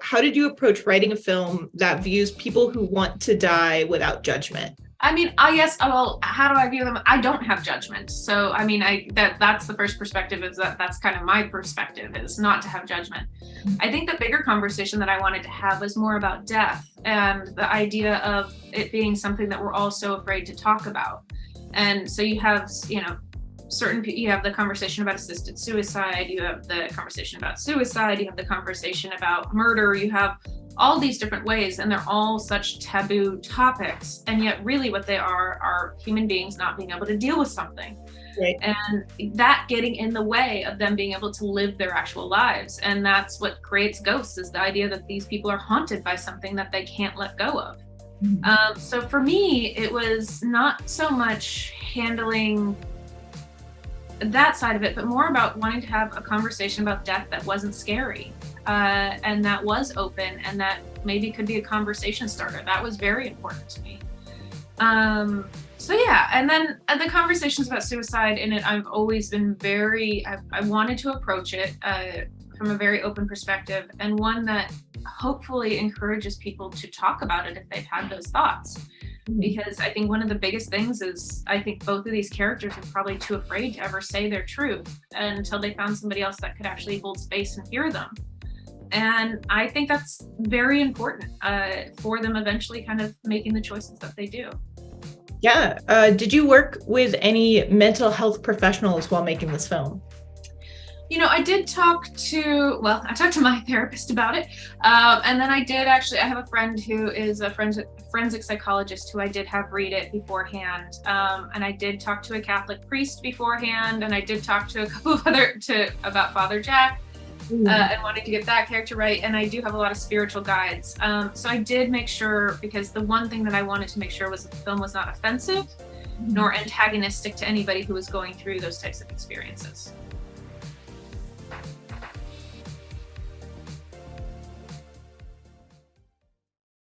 how did you approach writing a film that views people who want to die without judgment? I mean, I guess, well, how do I view them? I don't have judgment. So, I mean, that's the first perspective, is that's kind of my perspective, is not to have judgment. I think the bigger conversation that I wanted to have was more about death and the idea of it being something that we're all so afraid to talk about. And so you have, you know, you have the conversation about assisted suicide, you have the conversation about suicide, you have the conversation about murder, you have all these different ways, and they're all such taboo topics, and yet really what they are human beings not being able to deal with something. Right. And that getting in the way of them being able to live their actual lives. And that's what creates ghosts, is the idea that these people are haunted by something that they can't let go of. So for me, it was not so much handling that side of it, but more about wanting to have a conversation about death that wasn't scary, and that was open, and that maybe could be a conversation starter. That was very important to me. So yeah, and then the conversations about suicide in it, I've always been I wanted to approach it from a very open perspective, and one that hopefully encourages people to talk about it if they've had those thoughts. Because I think one of the biggest things is, I think both of these characters are probably too afraid to ever say their truth until they found somebody else that could actually hold space and hear them. And I think that's very important for them eventually kind of making the choices that they do. Yeah. Did you work with any mental health professionals while making this film? You know, I talked to my therapist about it. And then I have a friend who is a forensic psychologist who I did have read it beforehand. And I did talk to a Catholic priest beforehand. And I did talk to a couple of about Father Jack, and wanting to get that character right. And I do have a lot of spiritual guides. So I did make sure, because the one thing that I wanted to make sure was that the film was not offensive nor antagonistic to anybody who was going through those types of experiences.